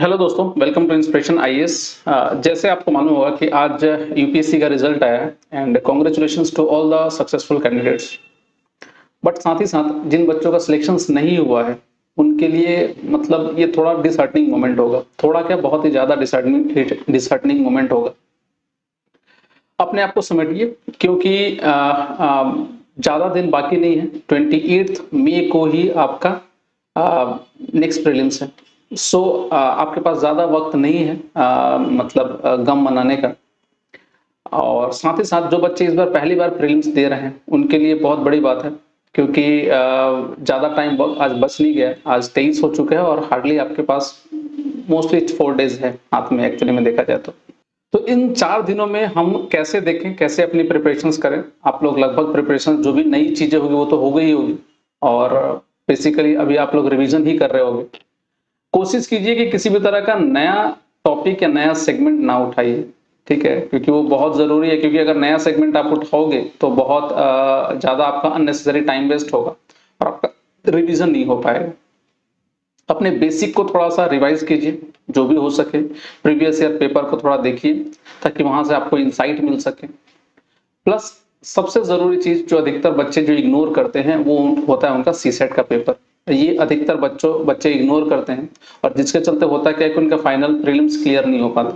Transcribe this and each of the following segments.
Hello दोस्तों, welcome to inspiration IAS. जैसे आपको मालूम होगा कि आज यूपीएससी का रिजल्ट आया है and congratulations to all the successful candidates. But साथ ही साथ जिन बच्चों का सिलेक्शंस नहीं हुआ है उनके लिए मतलब ये थोड़ा डिसहार्टनिंग मोमेंट होगा, थोड़ा क्या बहुत ही ज्यादा डिसहार्टनिंग मोमेंट होगा। अपने आप को समेटिए क्योंकि ज्यादा दिन बाकी नहीं है। 28 मई को ही आपका नेक्स्ट प्रीलिम्स है। सो आपके पास ज्यादा वक्त नहीं है मतलब गम मनाने का। और साथ ही साथ जो बच्चे इस बार पहली बार प्रीलिम्स दे रहे हैं उनके लिए बहुत बड़ी बात है, क्योंकि ज्यादा टाइम आज बच नहीं गया। आज 23 हो चुके हैं और हार्डली आपके पास मोस्टली 4 डेज है हाथ में, एक्चुअली में देखा जाए तो इन 4 दिनों में हम कैसे देखें, कैसे अपनी प्रिपरेशंस करें। आप लोग लगभग प्रिपरेशन जो भी नई चीजें होगी वो तो हो गई होगी, और बेसिकली अभी आप लोग रिवीजन ही कर रहे होंगे। कोशिश कीजिए कि किसी भी तरह का नया टॉपिक या नया सेगमेंट ना उठाइए, ठीक है, क्योंकि वो बहुत जरूरी है। क्योंकि अगर नया सेगमेंट आप उठाओगे तो बहुत ज्यादा आपका अननेसेसरी टाइम वेस्ट होगा और आपका रिवीजन नहीं हो पाएगा। अपने बेसिक को थोड़ा सा रिवाइज कीजिए, जो भी हो सके प्रीवियस ईयर पेपर को थोड़ा देखिए ताकि वहां से आपको इंसाइट मिल सके। प्लस सबसे जरूरी चीज जो अधिकतर बच्चे जो इग्नोर करते हैं वो होता है उनका सीसेट का पेपर। ये अधिकतर बच्चे इग्नोर करते हैं और जिसके चलते होता क्या है कि उनका फाइनल प्रीलिम्स क्लियर नहीं हो पाता।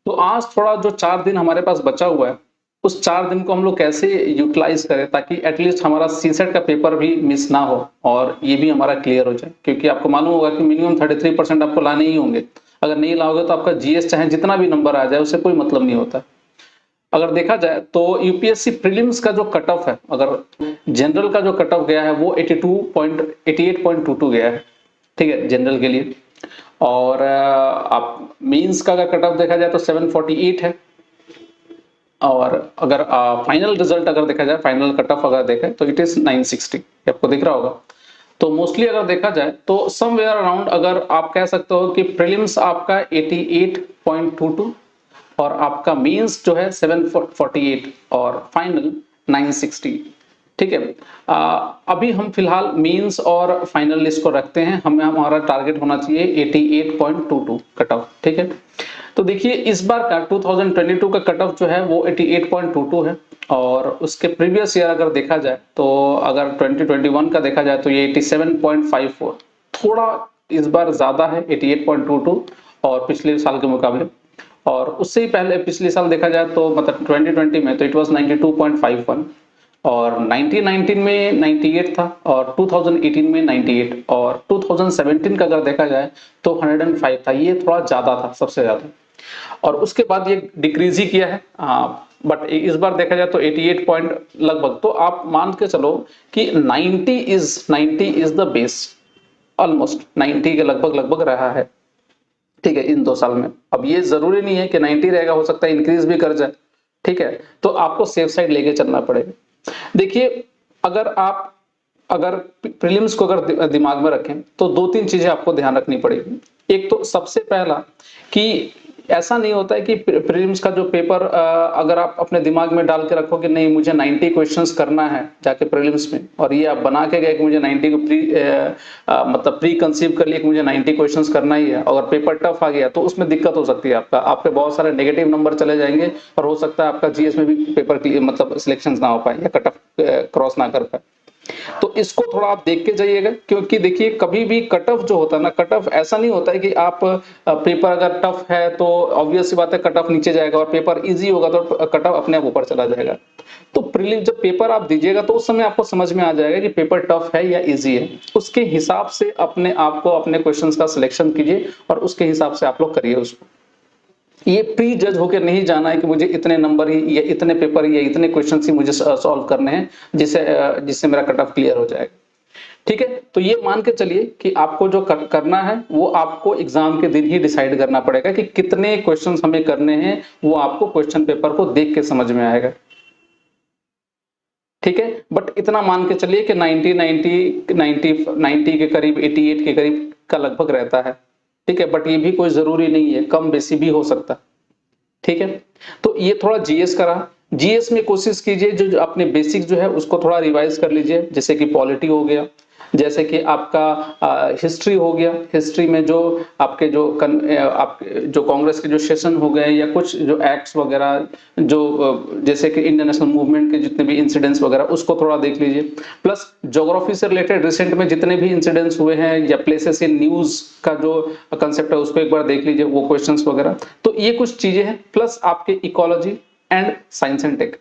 तो आज थोड़ा जो 4 दिन हमारे पास बचा हुआ है उस 4 दिन को हम लोग कैसे यूटिलाइज करें ताकि एटलीस्ट हमारा सीसेट का पेपर भी मिस ना हो और ये भी हमारा क्लियर हो जाए। क्योंकि आपको मालूम होगा कि मिनिमम 33% आपको लाने ही होंगे। अगर नहीं लाओगे तो आपका जीएस चाहे जितना भी नंबर आ जाए उससे कोई मतलब नहीं होता। अगर देखा जाए तो यूपीएससी प्रीलिम्स का जो कट ऑफ है, अगर जनरल का जो कट ऑफ गया है वो 88.22 गया है, ठीक है, जनरल के लिए। और आप मेंस का अगर कट ऑफ देखा जाए तो 748 है। और अगर फाइनल रिजल्ट अगर देखा जाए, फाइनल कट ऑफ अगर देखें तो इट इज 960, आपको दिख रहा होगा। तो मोस्टली अगर देखा जाए तो समवेयर अराउंड अगर आप कह सकते हो कि प्रीलिम्स आपका 88.22 और आपका मेंस जो है 748 और फाइनल 960, ठीक है। अभी हम फिलहाल मेंस और फाइनल लिस्ट को रखते हैं, हमें हमारा टारगेट होना चाहिए 88.22 कट ऑफ, ठीक है। तो देखिए इस बार का 2022 का कट ऑफ जो है वो 88.22 है और उसके प्रीवियस ईयर अगर देखा जाए तो अगर 2021 का देखा जाए तो ये 87.54, थोड़ा इस बार ज्यादा है 88.22 और पिछले साल के मुकाबले। और उससे ही पहले पिछले साल देखा जाए तो मतलब 2020 में तो इट वाज 92.51 और 1919 में 98 था और 2018 में 98 और 2017 का अगर देखा जाए तो 105 था। ये थोड़ा ज्यादा था, सबसे ज्यादा। और उसके बाद ये डिक्रीज ही किया है। बट इस बार देखा जाए तो 88 पॉइंट लगभग, तो आप मान के चलो कि 90 इज द बेस, ऑलमोस्ट 90 के लगभग लगभग रहा है, ठीक है, इन 2 साल में। अब ये जरूरी नहीं है कि 90 रहेगा, हो सकता है इंक्रीज भी कर जाए, ठीक है। तो आपको सेफ साइड लेके चलना पड़ेगा। देखिए अगर प्रीलिम्स को अगर दिमाग में रखें तो 2-3 चीजें आपको ध्यान रखनी पड़ेगी। एक तो सबसे पहला कि ऐसा नहीं होता है कि प्रीलिम्स का जो पेपर अगर आप अपने दिमाग में डाल के रखो कि नहीं मुझे 90 क्वेश्चंस करना है जाके प्रीलिम्स में, और ये आप बना के गए कि मुझे 90 को मतलब प्री कंसीव कर लिए कि मुझे 90 क्वेश्चंस करना ही है, और पेपर टफ आ गया तो उसमें दिक्कत हो सकती है। आपके बहुत सारे नेगेटिव नंबर चले जाएंगे और हो सकता है आपका जीएस में भी पेपर मतलब सिलेक्शन ना हो पाए या कट ऑफ क्रॉस ना कर पाए। तो इसको थोड़ा आप देख के जाइएगा, क्योंकि देखिए कभी भी कट ऑफ जो होता है ना, कट ऑफ ऐसा नहीं होता है कि आप पेपर अगर टफ है तो ऑब्वियस सी बात है कट ऑफ नीचे जाएगा और पेपर इजी होगा तो कट ऑफ अपने आप ऊपर चला जाएगा। तो प्रीलिम जब पेपर आप दीजिएगा तो उस समय आपको समझ में आ जाएगा कि पेपर टफ है या इजी है। उसके हिसाब से अपने आप को अपने क्वेश्चंस का सिलेक्शन कीजिए और उसके हिसाब से आप लोग करिए उसको। ये प्री जज होकर नहीं जाना है कि मुझे इतने नंबर ही या इतने पेपर या इतने क्वेश्चन ही मुझे सॉल्व करने हैं जिससे मेरा कट ऑफ क्लियर हो जाएगा, ठीक है। तो ये मान के चलिए कि आपको जो करना है वो आपको एग्जाम के दिन ही डिसाइड करना पड़ेगा कि कितने क्वेश्चंस हमें करने हैं। वो आपको क्वेश्चन पेपर को देख के समझ में आएगा, ठीक है। बट इतना मान के चलिए कि 90 के करीब, 88 के करीब का लगभग रहता है, ठीक है। बट ये भी कोई जरूरी नहीं है, कम बेसी भी हो सकता है, ठीक है। तो ये थोड़ा जीएस का रहा। जीएस में कोशिश कीजिए जो अपने बेसिक जो है उसको थोड़ा रिवाइज कर लीजिए, जैसे कि पॉलिटी हो गया, जैसे कि आपका हिस्ट्री हो गया, हिस्ट्री में जो आपके जो कांग्रेस के जो सेशन हो गए या कुछ जो एक्ट्स वगैरह जो जैसे कि इंडियन नेशनल मूवमेंट के जितने भी इंसिडेंट्स वगैरह उसको थोड़ा देख लीजिए। प्लस ज्योग्राफी से रिलेटेड रिसेंट में जितने भी इंसिडेंट्स हुए हैं या प्लेसेस इन न्यूज का जो कंसेप्ट है उसको एक बार देख लीजिए, वो क्वेश्चंस वगैरह। तो ये कुछ चीजें हैं, प्लस आपके ecology and science and tech,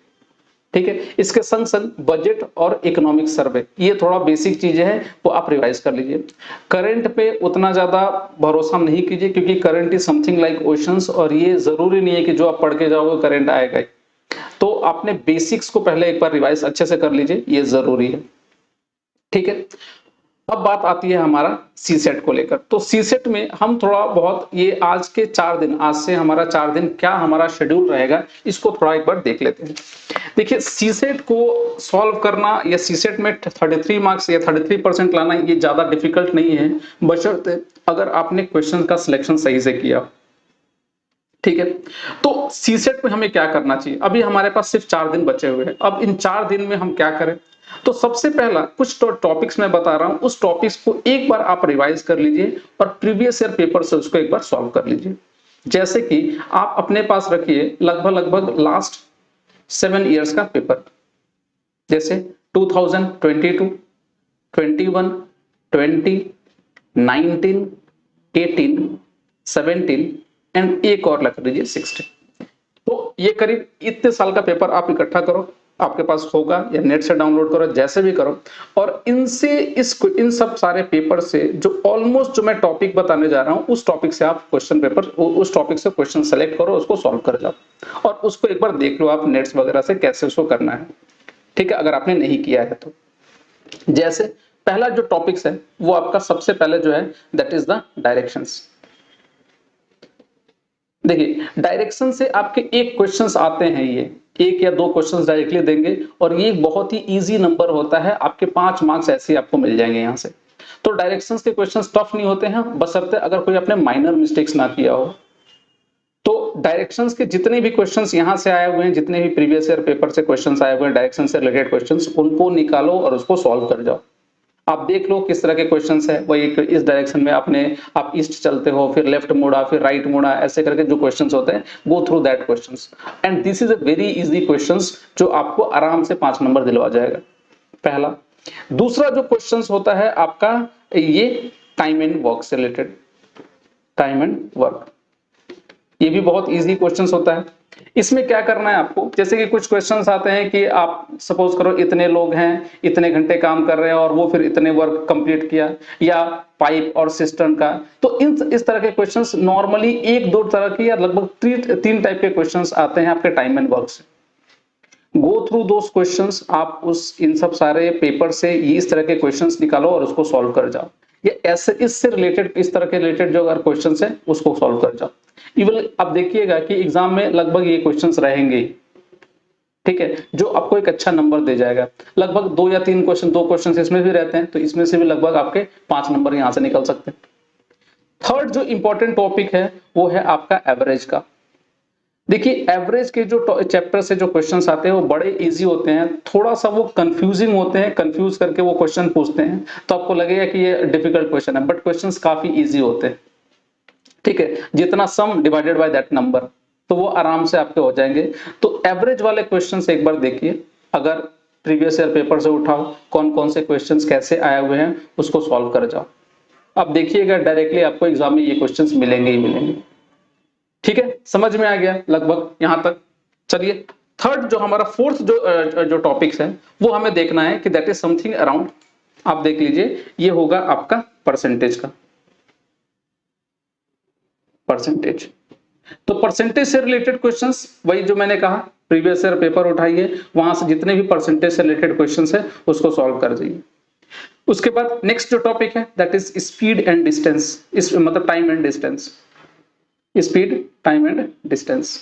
ठीक है। इसके संग संग बजट और इकोनॉमिक सर्वे, ये थोड़ा बेसिक चीजें हैं, वो आप रिवाइज कर लीजिए। करंट पे उतना ज्यादा भरोसा नहीं कीजिए, क्योंकि current is something like oceans, और ये जरूरी नहीं है कि जो आप पढ़ के जाओगे करंट आएगा ही। तो आपने बेसिक्स को पहले एक बार रिवाइज अच्छे से कर लीजिए, ये जरूरी है, ठीक है। अब बात आती है हमारा सी सेट को लेकर। तो सी सेट में हम थोड़ा बहुत ये आज के 4 दिन, आज से हमारा 4 दिन क्या हमारा शेड्यूल रहेगा, इसको थोड़ा एक बार देख लेते हैं। देखिए, सी सेट को सॉल्व करना या सी सेट में 33 मार्क्स या 33% लाना ये ज्यादा डिफिकल्ट नहीं है, बशर्ते अगर आपने क्वेश्चन का सिलेक्शन सही से किया, ठीक है। तो सी सेट में हमें क्या करना चाहिए, अभी हमारे पास सिर्फ 4 दिन बचे हुए हैं। अब इन 4 दिन में हम क्या करें, तो सबसे पहला कुछ तो टॉपिक्स मैं बता रहा हूं, उस टॉपिक्स को एक बार आप रिवाइज कर लीजिए और प्रीवियस ईयर पेपर से उसको एक बार सॉल्व कर लीजिए। जैसे कि आप अपने पास रखिए लगभग लास्ट 7 इयर्स का पेपर, जैसे 2022, 21, 20, 19, 18, 17 एंड एक और लग लीजिए 16। तो ये करीब इतने साल का पेपर आप इकट्ठा करो, आपके पास होगा या नेट से डाउनलोड करो, जैसे भी करो, और इनसे इन सब सारे पेपर से जो ऑलमोस्ट जो मैं टॉपिक बताने जा रहा हूं उस टॉपिक से आप क्वेश्चन पेपर, उस टॉपिक से क्वेश्चन सेलेक्ट करो, उसको सॉल्व कर जाओ और उसको एक बार देख लो आप नेट्स वगैरह से कैसे उसको करना है, ठीक है, अगर आपने नहीं किया है तो। जैसे पहला जो टॉपिक्स है वो आपका सबसे पहले जो है दैट इज द डायरेक्शंस। देखिए, डायरेक्शन से आपके एक क्वेश्चंस आते हैं, ये एक या दो क्वेश्चंस डायरेक्टली देंगे और ये बहुत ही इजी नंबर होता है, आपके 5 मार्क्स ऐसे ही आपको मिल जाएंगे यहां से। तो डायरेक्शंस के क्वेश्चंस टफ नहीं होते हैं, बशर्ते अगर कोई आपने माइनर मिस्टेक्स ना किया हो। तो डायरेक्शंस के जितने भी क्वेश्चंस यहां से आए हुए हैं, जितने भी प्रीवियस ईयर पेपर से क्वेश्चंस आए हुए हैं डायरेक्शन से रिलेटेड क्वेश्चंस, उनको निकालो और उसको सॉल्व कर जाओ। आप देख लो किस तरह के क्वेश्चंस है, वही इस डायरेक्शन में आप ईस्ट चलते हो, फिर लेफ्ट मुड़ा, फिर राइट मुड़ा, ऐसे करके जो क्वेश्चंस होते हैं, go through that questions and this is a very easy questions जो आपको आराम से 5 नंबर दिलवा जाएगा, पहला। दूसरा जो क्वेश्चंस होता है आपका ये टाइम एंड वर्क से रिलेटेड, टाइम एंड वर्क, ये भी बहुत इजी क्वेश्चंस होता है। इसमें क्या करना है आपको, जैसे कि कुछ क्वेश्चंस आते हैं कि आप सपोज करो इतने लोग हैं, इतने घंटे काम कर रहे हैं और वो फिर इतने वर्क कंप्लीट किया, या पाइप और सिस्टम का। तो इस तरह के क्वेश्चंस नॉर्मली एक दो तरह की या लगभग 3 टाइप के क्वेश्चंस आते हैं आपके टाइम एंड वर्क से। गो थ्रू दोस क्वेश्चंस, आप उस इन सब सारे पेपर से इस तरह के क्वेश्चंस निकालो और उसको सॉल्व कर जाओ। ये ऐसे इससे रिलेटेड, इस तरह के रिलेटेड जो अगर क्वेश्चंस है उसको सॉल्व कर जाओ। इवन अब देखिएगा कि एग्जाम में लगभग ये क्वेश्चंस रहेंगे, ठीक है, जो आपको एक अच्छा नंबर दे जाएगा। लगभग 2 या 3 क्वेश्चन, 2 क्वेश्चन इसमें भी रहते हैं, तो इसमें से भी लगभग आपके 5 नंबर यहां से निकल सकते हैं। थर्ड जो इंपॉर्टेंट टॉपिक है वो है आपका एवरेज का। देखिए, एवरेज के जो चैप्टर से जो क्वेश्चंस आते हैं वो बड़े इजी होते हैं, थोड़ा सा वो कंफ्यूजिंग होते हैं, कंफ्यूज करके वो क्वेश्चन पूछते हैं, तो आपको लगेगा कि ये डिफिकल्ट क्वेश्चन है, बट क्वेश्चंस काफी इजी होते हैं, ठीक है। जितना सम डिवाइडेड बाय दैट नंबर, तो वो आराम से आपके हो जाएंगे। तो एवरेज वाले क्वेश्चंस एक बार देखिए, अगर प्रीवियस ईयर पेपर से उठाओ कौन कौन से क्वेश्चंस कैसे आए हुए हैं उसको सॉल्व कर जाओ। अब देखिएगा डायरेक्टली आपको एग्जाम में ये क्वेश्चंस मिलेंगे ही मिलेंगे, ठीक है। समझ में आ गया लगभग यहां तक। चलिए, थर्ड जो हमारा फोर्थ जो टॉपिक्स है वो हमें देखना है कि दैट इज समथिंग अराउंड, आप देख लीजिए, ये होगा आपका परसेंटेज का, परसेंटेज। तो परसेंटेज से रिलेटेड क्वेश्चंस, वही जो मैंने कहा, प्रीवियस ईयर पेपर उठाइए, वहां से जितने भी परसेंटेज से रिलेटेड क्वेश्चंस है उसको सॉल्व कर जाइए। उसके बाद नेक्स्ट जो टॉपिक है that is speed and distance, इस मतलब time and distance, speed, time and distance,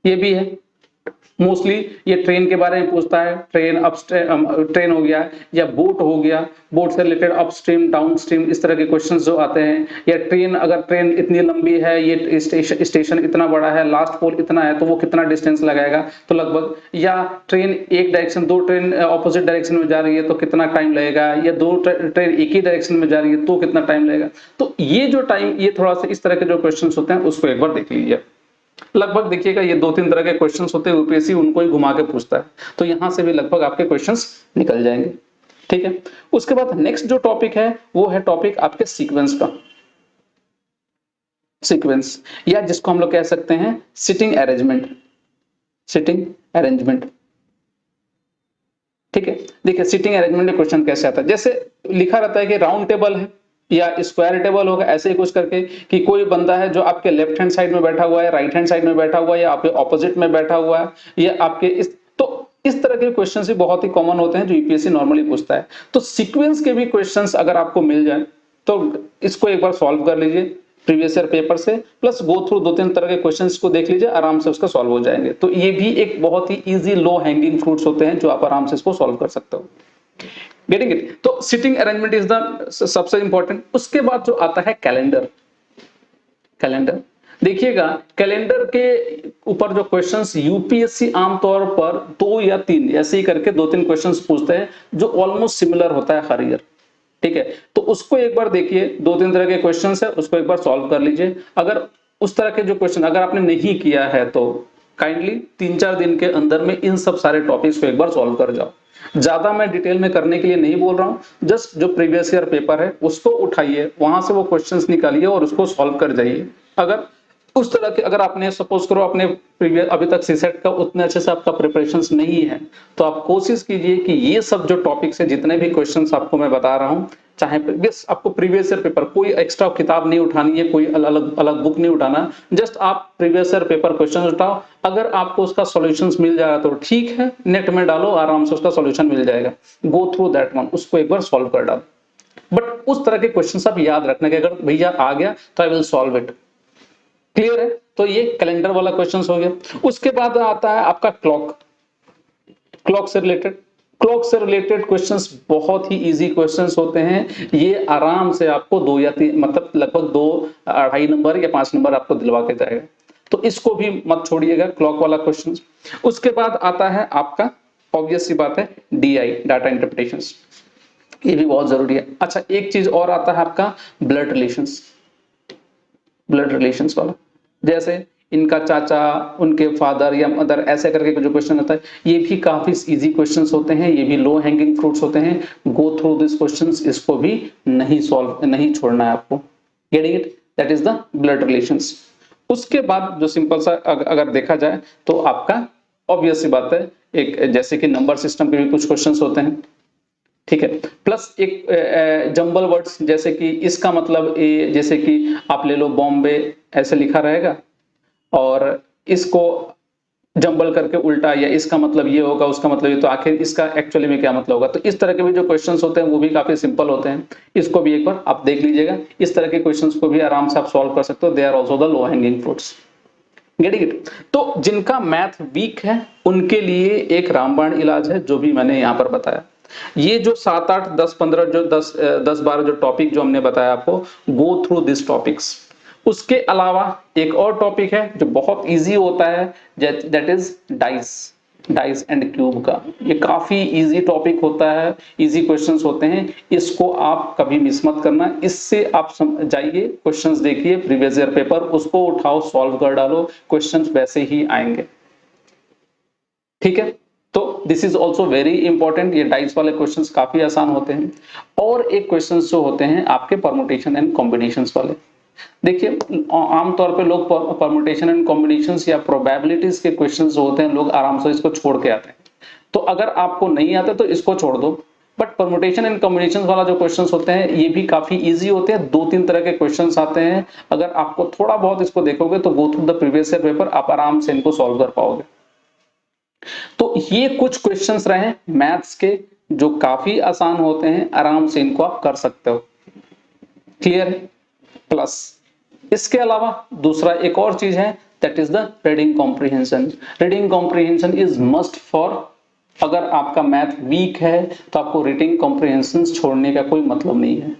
ये भी है। मोस्टली ये ट्रेन के बारे में पूछता है, ट्रेन ट्रेन हो गया या बोट हो गया, बोट से रिलेटेड अपस्ट्रीम डाउनस्ट्रीम इस तरह के क्वेश्चंस जो आते हैं, या ट्रेन अगर ट्रेन इतनी लंबी है, ये स्टेशन इतना बड़ा है, लास्ट पोल इतना है, तो वो कितना डिस्टेंस लगाएगा, तो लगभग, या ट्रेन एक डायरेक्शन, दो ट्रेन ऑपोजिट डायरेक्शन में जा रही है तो कितना टाइम लगेगा, या दो ट्रेन एक ही डायरेक्शन में जा रही है तो कितना टाइम लगेगा। तो ये जो टाइम, ये थोड़ा सा इस तरह के जो क्वेश्चंस होते हैं उसको एक बार देख लीजिए। लगभग देखिएगा ये 2-3 तरह के क्वेश्चंस होते हैं, यूपीएससी उनको ही घुमा के पूछता है, तो यहां से भी लगभग आपके क्वेश्चंस निकल जाएंगे। ठीक है, उसके बाद नेक्स्ट जो टॉपिक है वो है टॉपिक आपके सीक्वेंस का। सीक्वेंस, या जिसको हम लोग कह सकते हैं सिटिंग अरेंजमेंट। सिटिंग अरेंजमेंट, ठीक है। देखिए सिटिंग अरेंजमेंट में क्वेश्चन कैसे आता है, जैसे लिखा रहता है कि राउंड टेबल है या स्क्वायर टेबल होगा, ऐसे ही कुछ करके कि कोई बंदा है जो आपके लेफ्ट हैंड साइड में बैठा हुआ है, राइट हैंड साइड में बैठा हुआ है, या आपके ऑपोजिट में बैठा हुआ है, या आपके इस तरह के क्वेश्चंस भी बहुत ही कॉमन होते हैं जो यूपीएससी नॉर्मली पूछता है। तो सीक्वेंस के भी क्वेश्चंस अगर आपको मिल जाए तो इसको एक बार सॉल्व कर लीजिए प्रीवियस ईयर पेपर से, प्लस गो थ्रू 2-3 तरह के क्वेश्चंस को देख लीजिए, आराम से उसका सॉल्व हो जाएंगे। तो ये भी एक बहुत ही इजी लो हैंगिंग फ्रूट्स होते हैं जो आप आराम से इसको सॉल्व कर सकते हो। Getting it? तो सिटिंग अरेंजमेंट इज द सबसे इंपॉर्टेंट। उसके बाद जो आता है कैलेंडर। कैलेंडर देखिएगा, कैलेंडर के ऊपर जो क्वेश्चंस यूपीएससी आमतौर पर 2 या 3 ऐसे ही करके 2-3 क्वेश्चंस पूछते हैं जो ऑलमोस्ट सिमिलर होता है हर ईयर। ठीक है, तो उसको एक बार देखिए, 2-3 तरह के क्वेश्चंस है, उसको एक बार सॉल्व कर लीजिए। अगर उस तरह के जो क्वेश्चन अगर आपने नहीं किया है तो काइंडली 3-4 दिन के अंदर में इन सब सारे टॉपिक्स को एक बार सॉल्व कर जाओ। ज्यादा मैं डिटेल में करने के लिए नहीं बोल रहा हूं, जस्ट जो प्रीवियस ईयर पेपर है उसको उठाइए, वहां से वो क्वेश्चंस निकालिए और उसको सॉल्व कर जाइए। अगर उस तरह के, अगर आपने सपोज करो आपने प्रीवियस अभी तक सीसेट का उतने अच्छे से आपका प्रिपरेशंस नहीं है, तो आप कोशिश कीजिए कि ये सब जो टॉपिक्स है, जितने भी क्वेश्चंस आपको मैं बता रहा हूं, चाहे बस आपको प्रीवियस ईयर पेपर, कोई एक्स्ट्रा किताब नहीं उठानी है, कोई अलग अलग बुक नहीं उठाना, जस्ट आप प्रीवियस ईयर पेपर क्वेश्चन उठाओ। अगर आपको उसका सॉल्यूशंस मिल जा रहा है तो ठीक है, नेट में डालो, आराम से उसका सॉल्यूशन मिल जाएगा, गो थ्रू दैट वन, उसको एक बार सॉल्व कर डालो। बट उस तरह के क्वेश्चन आप याद रखना कि अगर भैया आ गया तो I will solve it. Clear है? तो ये कैलेंडर वाला क्वेश्चन हो गया। उसके बाद आता है आपका क्लॉक। क्लॉक से रिलेटेड, क्लॉक से रिलेटेड क्वेश्चंस बहुत ही इजी क्वेश्चंस होते हैं, ये आराम से आपको 2 या 3 मतलब लगभग 2, 2.5 नंबर या 5 नंबर आपको दिलवा के जाएगा, तो इसको भी मत छोड़िएगा, क्लॉक वाला क्वेश्चन। उसके बाद आता है आपका, ऑब्वियस सी बात है, डीआई, डाटा इंटरप्रिटेशंस, ये भी बहुत जरूरी है। अच्छा, एक चीज और आता है आपका ब्लड रिलेशंस। ब्लड रिलेशंस वाला, जैसे इनका चाचा, उनके फादर या मदर, ऐसे करके जो क्वेश्चन होता है, ये भी काफी इजी क्वेश्चंस होते हैं, ये भी लो हैंगिंग फ्रूट्स होते हैं। गो थ्रू दिस क्वेश्चंस, इसको भी नहीं छोड़ना है आपको। Getting it? That is the blood relations. उसके बाद जो सिंपल सा अगर देखा जाए तो आपका ऑब्वियस सी बात है, एक जैसे कि नंबर सिस्टम के भी कुछ क्वेश्चंस होते हैं, ठीक है, प्लस एक जंबल वर्ड्स, जैसे कि इसका मतलब ए, जैसे कि आप ले लो बॉम्बे, ऐसे लिखा रहेगा और इसको जंबल करके उल्टा, या इसका मतलब ये होगा, उसका मतलब ये, तो आखिर इसका एक्चुअली में क्या मतलब होगा। तो इस तरह के भी जो क्वेश्चंस होते हैं वो भी काफी सिंपल होते हैं, इसको भी एक बार आप देख लीजिएगा। इस तरह के क्वेश्चंस को भी आराम से आप सॉल्व कर सकते हो, they are also the low hanging fruits. Getting it? तो जिनका मैथ वीक है उनके लिए एक रामबाण इलाज है, जो भी मैंने यहाँ पर बताया। ये जो 7, 8, 10, 15 जो 10, 12 जो टॉपिक जो हमने बताया आपको, गो थ्रू दिस टॉपिक्स। उसके अलावा एक और टॉपिक है जो बहुत इजी होता है, that is dice, dice and cube का। ये काफी इजी टॉपिक होता है, इजी क्वेश्चंस होते हैं, इसको आप कभी मिस मत करना। इससे आप जाइए, क्वेश्चंस देखिए प्रीवियस ईयर पेपर, उसको उठाओ, सॉल्व कर डालो, क्वेश्चंस वैसे ही आएंगे। ठीक है, तो this is also very important. ये डाइस वाले क्वेश्चंस काफी आसान होते हैं। और एक क्वेश्चंस जो होते हैं आपके परमुटेशन एंड कॉम्बिनेशंस वाले। देखिए आमतौर पे लोग परमुटेशन एंड कॉम्बिनेशंस या प्रोबेबिलिटीज के क्वेश्चंस जो होते हैं, लोग आराम से इसको छोड़ के आते हैं। तो अगर आपको नहीं आता तो इसको छोड़ दो, बट परमुटेशन एंड कॉम्बिनेशंस वाला जो क्वेश्चंस होते हैं ये भी काफी इजी होते हैं। 2-3 तरह के क्वेश्चंस आते हैं, अगर आपको थोड़ा बहुत इसको देखोगे तो go through the previous year paper, आप आराम से इनको सॉल्व कर पाओगे। तो ये कुछ क्वेश्चंस रहे मैथ्स के जो काफी आसान होते हैं, आराम से इनको आप कर सकते हो। क्लियर? प्लस इसके अलावा दूसरा एक और चीज है, that is the reading comprehension. Reading comprehension is must for, अगर आपका मैथ वीक है तो आपको रीडिंग कॉम्प्रिहेंशन छोड़ने का कोई मतलब नहीं है।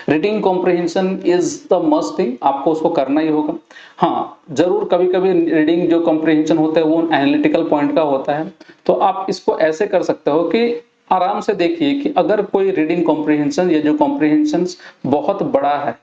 Reading comprehension is the must thing, आपको उसको करना ही होगा। हाँ, जरूर कभी कभी रीडिंग जो कॉम्प्रिहेंशन होता है वो एनालिटिकल पॉइंट का होता है, तो आप इसको ऐसे कर सकते हो कि आराम से देखिए कि अगर कोई रीडिंग कॉम्प्रिहेंशन या जो कॉम्प्रिहेंशन बहुत बड़ा है,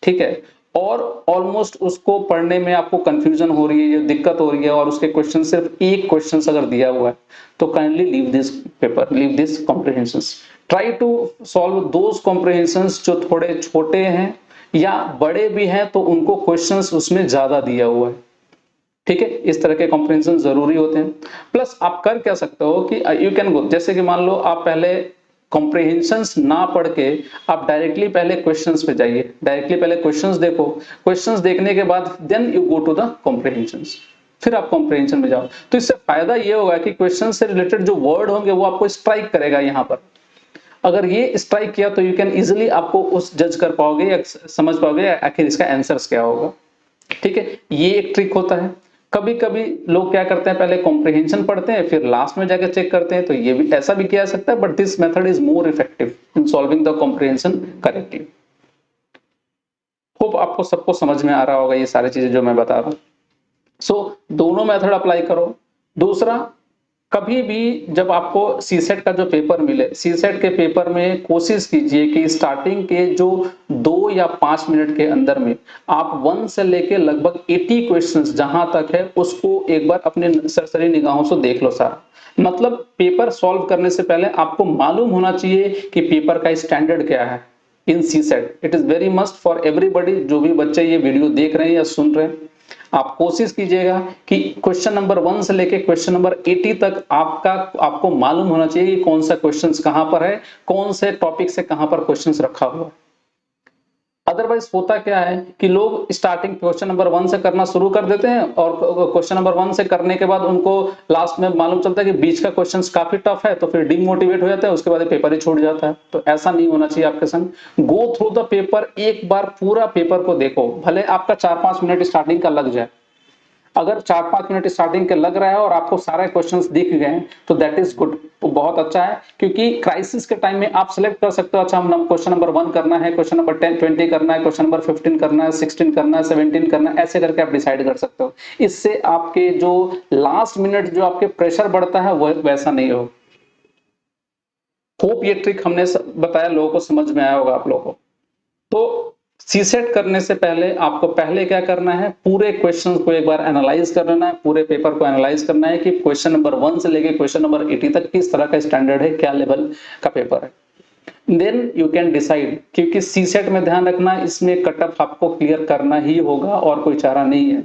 ठीक है, और ऑलमोस्ट उसको पढ़ने में आपको कंफ्यूजन हो रही है या दिक्कत हो रही है, और उसके क्वेश्चन सिर्फ एक क्वेश्चन अगर दिया हुआ है, तो kindly leave this paper, leave this comprehensions. Try to solve those comprehensions जो थोड़े छोटे हैं या बड़े भी हैं तो उनको क्वेश्चंस उसमें ज्यादा दिया हुआ है, ठीक है। इस तरह के कॉम्प्रिहेंशन जरूरी होते हैं। प्लस आप कर क्या सकते हो कि यू कैन गो, जैसे कि मान लो आप पहले कॉम्प्रिहेंशंस ना पढ़ के आप डायरेक्टली पहले क्वेश्चंस पे जाइए, डायरेक्टली पहले क्वेश्चंस देखो, क्वेश्चंस देखने के बाद then you go to the comprehensions, फिर आप कॉम्प्रिहेंशन में जाओ। तो इससे फायदा ये होगा कि क्वेश्चन से रिलेटेड जो वर्ड होंगे वो आपको स्ट्राइक करेगा यहाँ पर। अगर ये स्ट्राइक किया तो यू कैन इजिली आपको उस जज कर पाओगे या समझ पाओगे आखिर इसका आंसर्स क्या होगा, ठीक है। ये एक ट्रिक होता है। कभी कभी लोग क्या करते हैं, पहले कॉम्प्रिहेंशन पढ़ते हैं फिर लास्ट में जाकर चेक करते हैं, तो ये भी ऐसा भी किया जा सकता है, but this method is more effective in solving the comprehension correctly. Hope आपको सबको समझ में आ रहा होगा ये सारी चीजें जो मैं बता रहा हूं। सो दोनों मेथड अप्लाई करो। दूसरा, कभी भी जब आपको सीसेट का जो पेपर मिले, सीसेट के पेपर में कोशिश कीजिए कि स्टार्टिंग के जो 2 या 5 मिनट के अंदर में आप 1 से लेके लगभग 80 क्वेश्चंस जहां तक है उसको एक बार अपने सरसरी निगाहों से देख लो सारा। मतलब पेपर सॉल्व करने से पहले आपको मालूम होना चाहिए कि पेपर का स्टैंडर्ड क्या है in CSAT. It is very must for everybody, जो भी बच्चे ये वीडियो देख रहे हैं या सुन रहे हैं, आप कोशिश कीजिएगा कि क्वेश्चन नंबर 1 से लेके क्वेश्चन नंबर 80 तक आपको मालूम होना चाहिए कि कौन सा क्वेश्चंस कहां पर है, कौन से टॉपिक से कहां पर क्वेश्चंस रखा हुआ है। अदरवाइज होता क्या है कि लोग स्टार्टिंग क्वेश्चन नंबर 1 से करना शुरू कर देते हैं और क्वेश्चन नंबर 1 से करने के बाद उनको लास्ट में मालूम चलता है कि बीच का क्वेश्चंस काफी टफ है, तो फिर डिमोटिवेट हो जाता है, उसके बाद पेपर ही छूट जाता है। तो ऐसा नहीं होना चाहिए आपके संग। गो थ्रू द पेपर, एक बार पूरा पेपर को देखो, भले आपका 4-5 मिनट स्टार्टिंग का लग जाए। अगर 4-5 मिनट स्टार्टिंग के लग रहा है और आपको सारे क्वेश्चंस दिख गए तो दैट इज गुड, बहुत अच्छा है, क्योंकि क्राइसिस के टाइम में आप सिलेक्ट कर सकते हो, अच्छा हम क्वेश्चन नंबर 1 करना है, क्वेश्चन नंबर 10 20 करना है, क्वेश्चन नंबर 15 करना है, 16 करना है, 17 करना है, ऐसे करके आप डिसाइड कर सकते हो। इससे आपके जो लास्ट मिनट जो आपके प्रेशर बढ़ता है वो वैसा नहीं हो। होप ये ट्रिक हमने बताया लोगों को समझ में आया होगा आप लोगों को। तो सीसेट करने से पहले आपको पहले क्या करना है, पूरे क्वेश्चंस को एक बार एनालाइज कर लेना है, पूरे पेपर को एनालाइज करना है कि क्वेश्चन नंबर 1 से लेके क्वेश्चन नंबर 80 तक किस तरह का स्टैंडर्ड है, क्या लेवल का पेपर है। देन यू कैन डिसाइड, क्योंकि सीसेट में ध्यान रखना इसमें कट ऑफ आपको क्लियर करना ही होगा और कोई चारा नहीं है।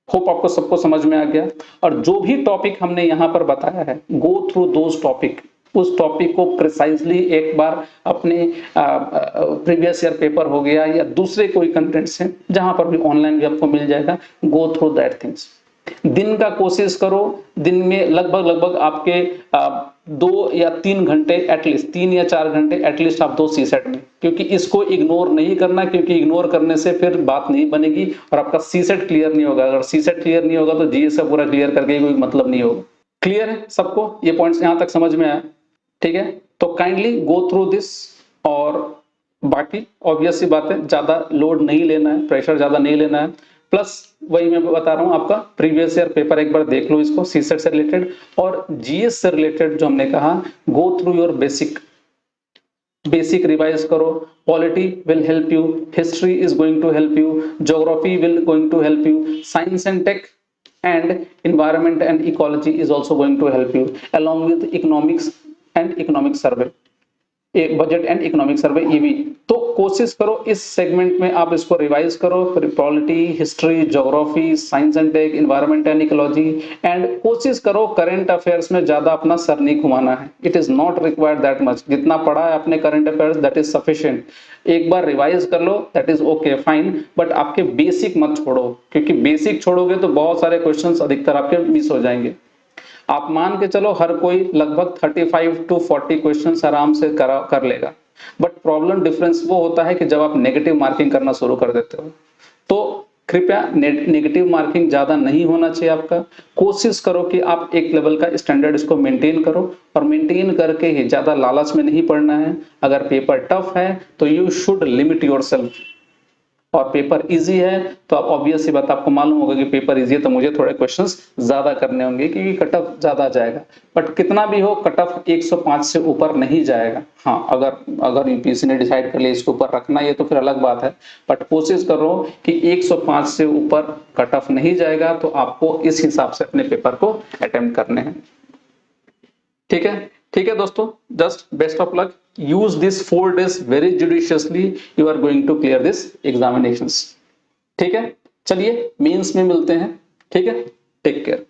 होप आपको सबको समझ में आ गया। और जो भी टॉपिक हमने यहां पर बताया है, गो थ्रू दोज टॉपिक, उस टॉपिक को प्रिसाइजली एक बार अपने प्रीवियस ईयर पेपर हो गया या दूसरे कोई कंटेंट्स हैं जहां पर भी ऑनलाइन भी आपको मिल जाएगा, गो थ्रू दैट थिंग्स। दिन का कोशिश करो, दिन में लगभग आपके 2 या 3 घंटे एटलीस्ट, 3 या 4 घंटे एटलीस्ट आप दो सीसेट में, क्योंकि इसको इग्नोर नहीं करना, क्योंकि इग्नोर करने से फिर बात नहीं बनेगी और आपका सीसेट क्लियर नहीं होगा। अगर सीसेट क्लियर नहीं होगा तो जीएस का पूरा क्लियर करके कोई मतलब नहीं होगा। क्लियर है सबको, ये पॉइंट्स यहां तक समझ में आया, ठीक है। तो काइंडली गो थ्रू दिस, और बाकी ऑब्वियस सी बात है, ज्यादा लोड नहीं लेना है, प्रेशर ज्यादा नहीं लेना है। प्लस वही मैं बता रहा हूं, आपका प्रीवियस ईयर पेपर एक बार देख लो इसको, सीसेट से रिलेटेड और जीएस से रिलेटेड जो हमने कहा, go through your basic revise करो। Polity will help you, history is going to help you, geography will going to help you, science and tech and environment and ecology is also going to help you, along with economics and economic survey, budget and economic survey, ये भी। तो कोशिश करो इस segment में आप इसको revise करो, polity, history, geography, science and tech, environment and ecology, and कोशिश करो करंट अफेयर्स में ज्यादा अपना सर नहीं घुमाना है। It is not required that much, जितना पढ़ा है अपने current affairs that is sufficient. एक बार रिवाइज कर लो, that is okay fine, but आपके बेसिक मत छोड़ो, क्योंकि बेसिक छोड़ोगे तो बहुत सारे क्वेश्चंस अधिकतर आपके मिस हो जाएंगे। आप मान के चलो हर कोई लगभग 35 to 40 क्वेश्चंस आराम से कर लेगा, बट प्रॉब्लम डिफरेंस वो होता है कि जब आप नेगेटिव मार्किंग करना शुरू कर देते हो, तो कृपया नेगेटिव मार्किंग ज्यादा नहीं होना चाहिए आपका। कोशिश करो कि आप एक लेवल का स्टैंडर्ड इसको मेंटेन करो, और मेंटेन करके ही ज्यादा लालच में नहीं पड़ना है। अगर पेपर टफ है तो यू शुड लिमिट योरसेल्फ, और पेपर इजी है तो आप ऑब्वियस सी बात, आपको मालूम होगा कि पेपर इजी है तो मुझे थोड़े क्वेश्चंस ज्यादा करने होंगे क्योंकि कट ऑफ ज्यादा जाएगा। बट कितना भी हो, कट ऑफ 105 से ऊपर नहीं जाएगा। हाँ, अगर यूपीएससी ने डिसाइड कर लिया इसके ऊपर रखना, ये तो फिर अलग बात है। बट कोशिश करो कि 105 से ऊपर कट ऑफ नहीं जाएगा, तो आपको इस हिसाब से अपने पेपर को अटेम्प्ट करने हैं। ठीक है, ठीक है दोस्तों, just best of luck. Use this 4 days very judiciously, you are going to clear this examinations. ठीक है, चलिए मेंस में मिलते हैं। ठीक है, टेक केयर।